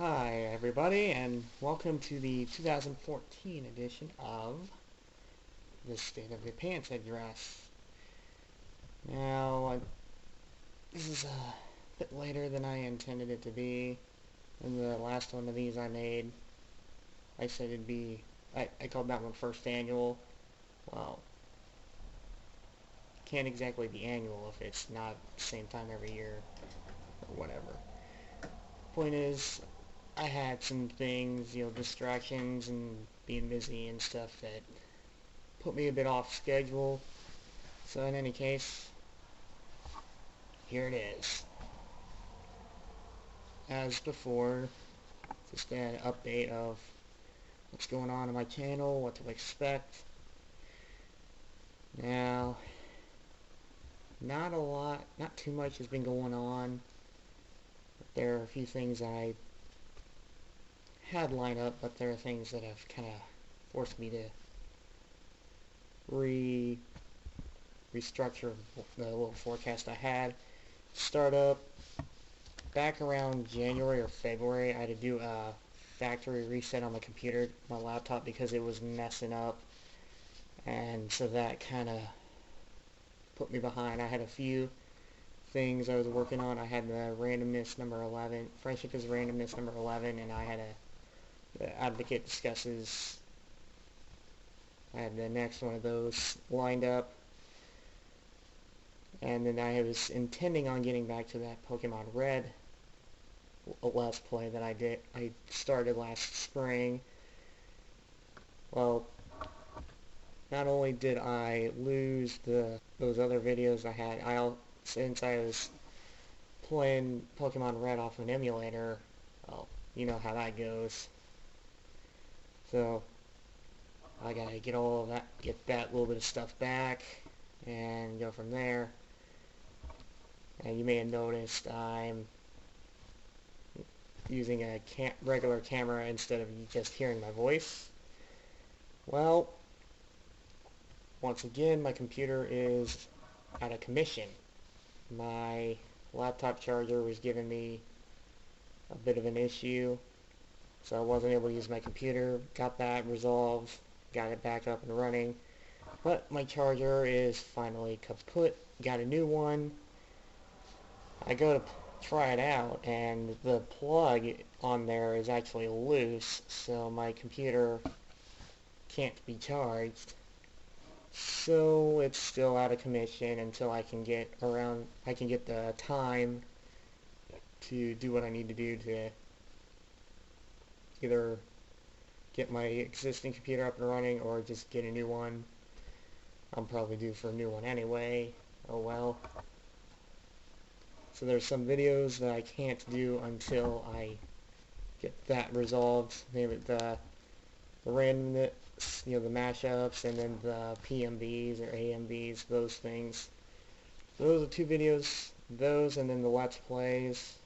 Hi everybody, and welcome to the 2014 edition of the State of the Pants Address. Now, this is a bit later than I intended it to be. In the last one of these I made, I said it'd be, I called that one first annual. Well, can't exactly be annual if it's not the same time every year, or whatever. Point is, I had some things, distractions and being busy and stuff that put me a bit off schedule. So in any case, here it is. As before, just an update of what's going on my channel, what to expect. Now, not a lot, not too much has been going on. There are a few things I had lined up, but there are things that have kind of forced me to restructure the little forecast I had. Start up back around January or February. I had to do a factory reset on my computer, my laptop, because it was messing up, and so that kind of put me behind. I had a few things I was working on. I had the randomness number 11, friendship is randomness number 11, and I had the advocate discusses. I had the next one of those lined up, and then I was intending on getting back to that Pokemon Red Let's Play that I started last spring. Well, not only did I lose those other videos I had, since I was playing Pokemon Red off an emulator, well, you know how that goes. So I gotta get that little bit of stuff back and go from there. And you may have noticed I'm using a regular camera instead of just hearing my voice. Well, once again, my computer is out of commission. My laptop charger was giving me a bit of an issue, so I wasn't able to use my computer. Got that resolved, got it back up and running, but my charger is finally kaput. Got a new one. I go to try it out, and the plug on there is actually loose, so my computer can't be charged. So it's still out of commission until I can get the time to do what I need to do to either get my existing computer up and running or just get a new one. I'm probably due for a new one anyway. Oh well. So there's some videos that I can't do until I get that resolved. Maybe the randomness, the mashups, and then the PMVs or AMVs, those things. Those are two videos, those and then the Let's Plays.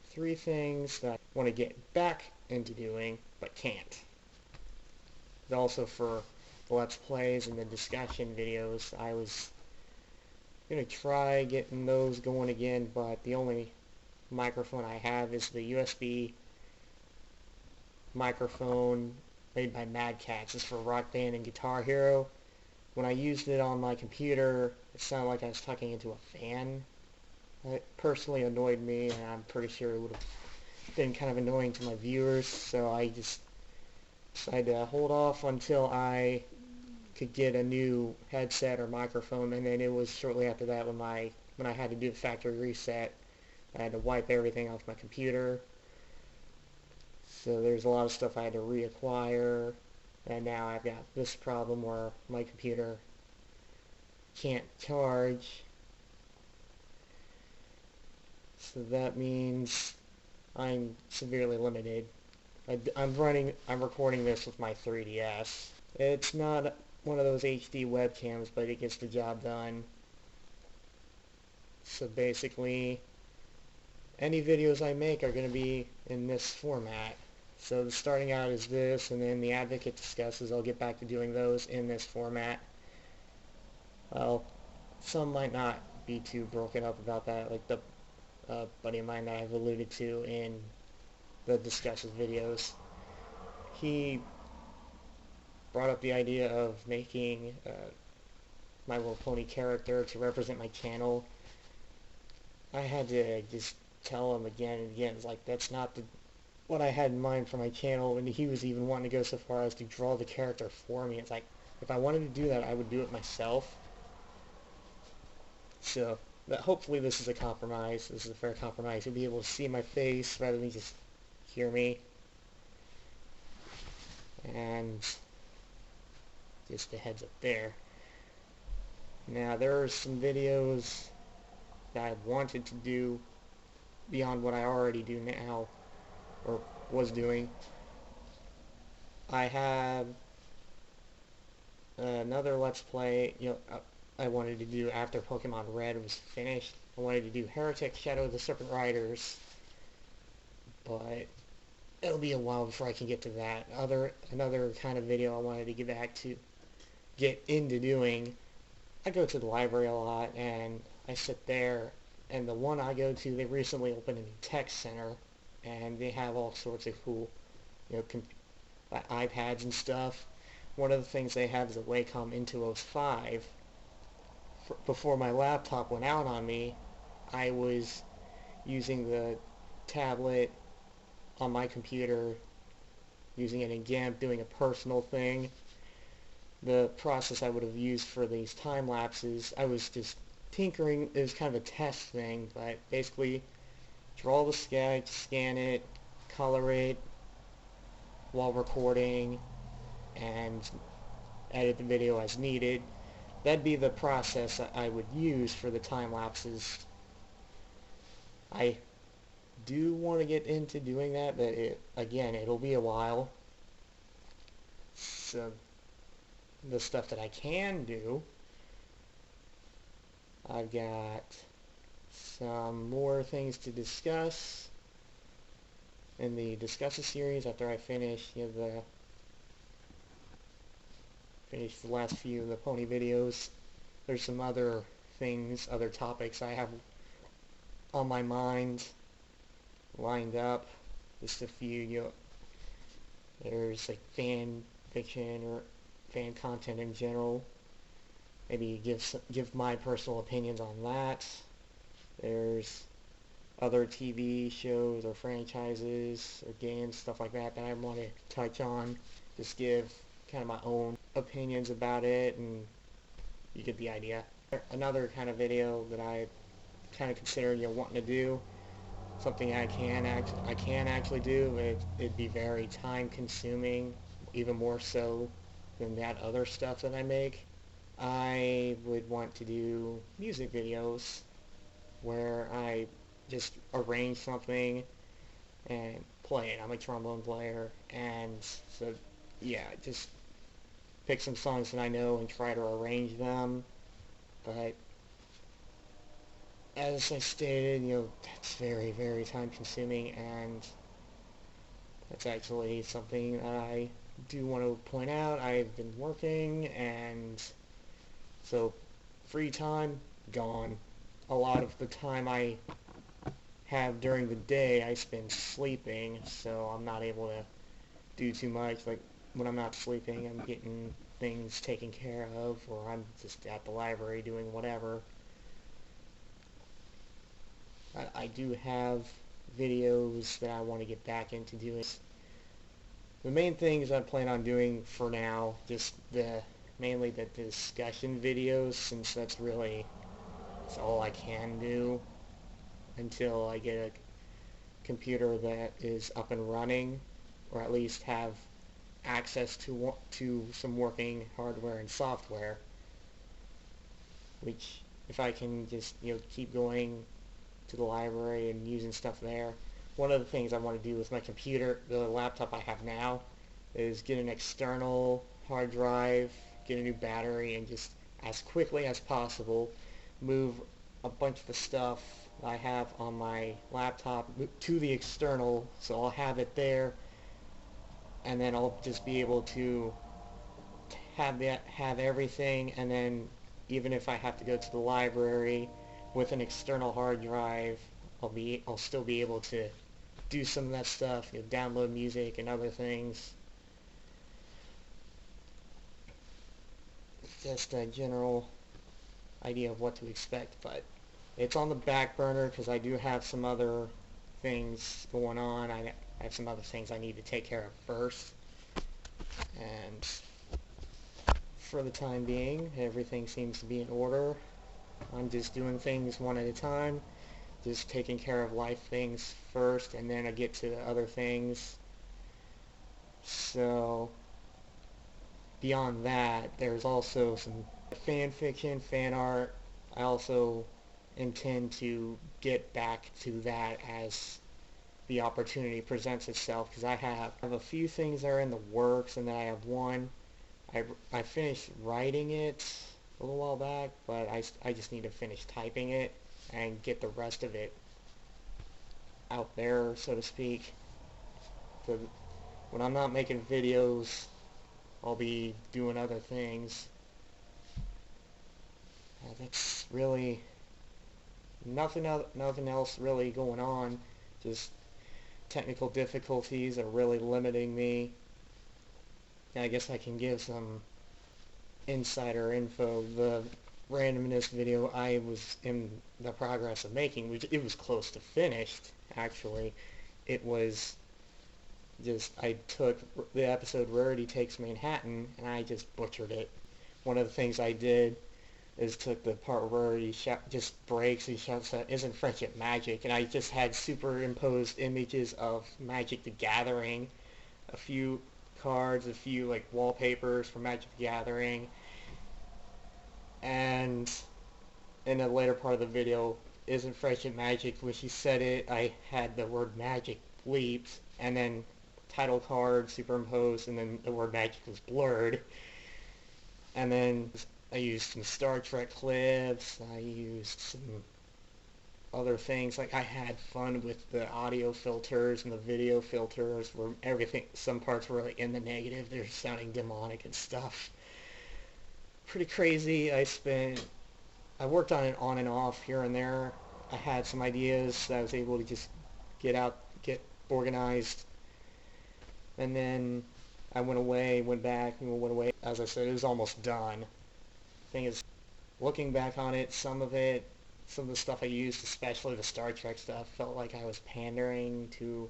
Three things that I want to get back into doing, but can't. And also for the Let's Plays and the discussion videos, I was going to try getting those going again, but the only microphone I have is the USB microphone made by Mad Catz. It's for Rock Band and Guitar Hero. When I used it on my computer, it sounded like I was talking into a fan. It personally annoyed me, and I'm pretty sure it would have been kind of annoying to my viewers, so I just decided to hold off until I could get a new headset or microphone. And then it was shortly after that when I had to do the factory reset. I had to wipe everything off my computer. So there's a lot of stuff I had to reacquire, and now I've got this problem where my computer can't charge. So that means I'm severely limited. I'm recording this with my 3DS. It's not one of those HD webcams, but it gets the job done. So basically, any videos I make are going to be in this format. So the starting out is this, and then the advocate discusses, I'll get back to doing those in this format. Well, some might not be too broken up about that, like the buddy of mine that I've alluded to in that discusses videos. He brought up the idea of making My Little Pony character to represent my channel. I had to just tell him again and again, it's like, that's not what I had in mind for my channel, and he was even wanting to go so far as to draw the character for me. It's like, if I wanted to do that, I would do it myself. So, but hopefully this is a compromise. This is a fair compromise. You'll be able to see my face rather than just hear me. And just a heads up there. Now, there are some videos that I wanted to do beyond what I already do now, or was doing. I have another Let's Play, I wanted to do after Pokemon Red was finished. I wanted to do Heretic Shadow of the Serpent Riders, but it'll be a while before I can get to that. Another kind of video I wanted to get into doing. I go to the library a lot, and I sit there, and the one I go to, they recently opened a new tech center, and they have all sorts of cool, iPads and stuff. One of the things they have is a Wacom Intuos 5. Before my laptop went out on me, I was using the tablet on my computer, using it in GIMP, doing a personal thing. The process I would have used for these time lapses, I was just tinkering. It was kind of a test thing, but basically draw the sketch, scan it, color it while recording, and edit the video as needed. That'd be the process I would use for the time lapses. I do want to get into doing that, but again, it'll be a while. So the stuff that I can do, I've got some more things to discuss in the Discuss a series after I finish finish the last few of the pony videos. There's some other things, other topics I have on my mind lined up. Just a few, there's like fan fiction or fan content in general. Maybe give my personal opinions on that. There's other TV shows or franchises or games, stuff like that I want to touch on. Just give kind of my own opinions about it, and you get the idea. Another kind of video that I kind of consider wanting to do, something I can actually do. It'd be very time consuming, even more so than that other stuff that I make. I would want to do music videos where I just arrange something and play it. I'm a trombone player, and so yeah, just pick some songs that I know and try to arrange them. But as I stated, that's very, very time consuming, and that's actually something that I do want to point out. I've been working, and so free time, gone. A lot of the time I have during the day I spend sleeping, so I'm not able to do too much. Like when I'm not sleeping, I'm getting things taken care of, or I'm just at the library doing whatever. I do have videos that I want to get back into doing. The main things I plan on doing for now, just mainly the discussion videos, since that's all I can do until I get a computer that is up and running, or at least have access to some working hardware and software, which if I can just keep going to the library and using stuff there. One of the things I want to do with my computer, the laptop I have now, is get an external hard drive, get a new battery, and just as quickly as possible move a bunch of the stuff I have on my laptop to the external, so I'll have it there, and then I'll just be able to have everything, and then even if I have to go to the library with an external hard drive, I'll still be able to do some of that stuff, download music and other things. Just a general idea of what to expect, but it's on the back burner because I do have some other things going on. I have some other things I need to take care of first, and for the time being, everything seems to be in order. I'm just doing things one at a time, just taking care of life things first, and then I get to the other things. So beyond that, there's also some fan fiction, fan art. I also intend to get back to that as the opportunity presents itself, because I have a few things that are in the works, and then I have one. I finished writing it a little while back, but I just need to finish typing it and get the rest of it out there, so to speak. So when I'm not making videos, I'll be doing other things. That's really nothing else really going on. Just technical difficulties are really limiting me. I guess I can give some insider info. The randomness video I was in the progress of making, it was close to finished, actually. It was just, I took the episode Rarity Takes Manhattan and I just butchered it. One of the things I did is took the part where he just breaks, he shouts out, "Isn't friendship magic?" And I just had superimposed images of Magic the Gathering, a few cards, a few like wallpapers from Magic the Gathering, and in a later part of the video, "Isn't friendship magic?" when she said it, I had the word magic bleeped, and then title card superimposed, and then the word magic was blurred. And then I used some Star Trek clips, I used some other things, like I had fun with the audio filters and the video filters where everything, some parts were like in the negative, they're sounding demonic and stuff. Pretty crazy. I worked on it on and off here and there. I had some ideas that I was able to just get organized, and then I went back, and went away. As I said, it was almost done. Thing is, looking back on it, some of the stuff I used, especially the Star Trek stuff, felt like I was pandering to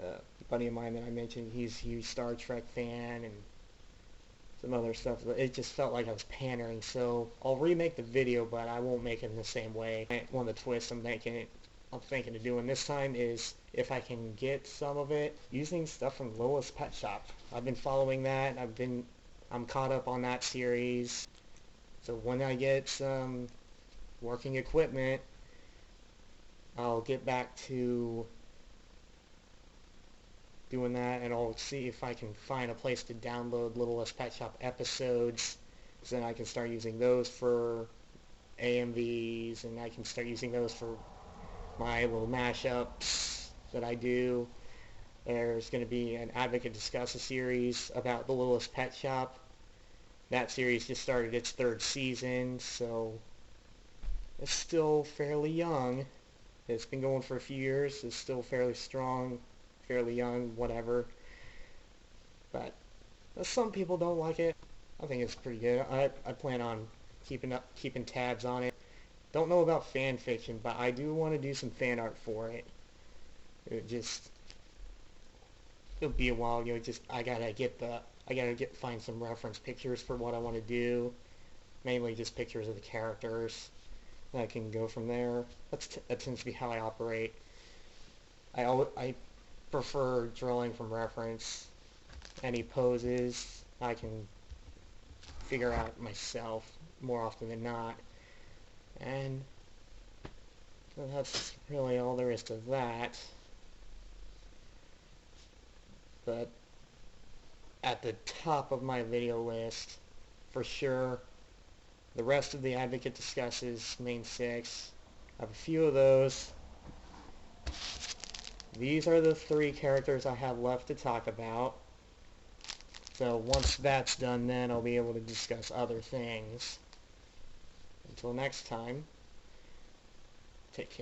a buddy of mine that I mentioned. He's a huge Star Trek fan, and some other stuff. It just felt like I was pandering, so I'll remake the video, but I won't make it in the same way. One of the twists I'm thinking of doing this time is if I can get some of it using stuff from Littlest Pet Shop. I've been following that. I'm caught up on that series. So when I get some working equipment, I'll get back to doing that, and I'll see if I can find a place to download Littlest Pet Shop episodes, so then I can start using those for AMVs, and I can start using those for my little mashups that I do. There's going to be an Advocate Discuss a series about the Littlest Pet Shop. That series just started its 3rd season, so it's still fairly young. It's been going for a few years. It's still fairly strong, fairly young, whatever. But some people don't like it. I think it's pretty good. I plan on keeping tabs on it. Don't know about fan fiction, but I do want to do some fan art for it. It'll be a while. I gotta find some reference pictures for what I want to do. Mainly just pictures of the characters. I can go from there. That tends to be how I operate. I prefer drawing from reference. Any poses I can figure out myself more often than not. And that's really all there is to that. But at the top of my video list, for sure, the rest of the Advocate Discusses main 6. I have a few of those. These are the 3 characters I have left to talk about. So once that's done, then I'll be able to discuss other things. Until next time, take care.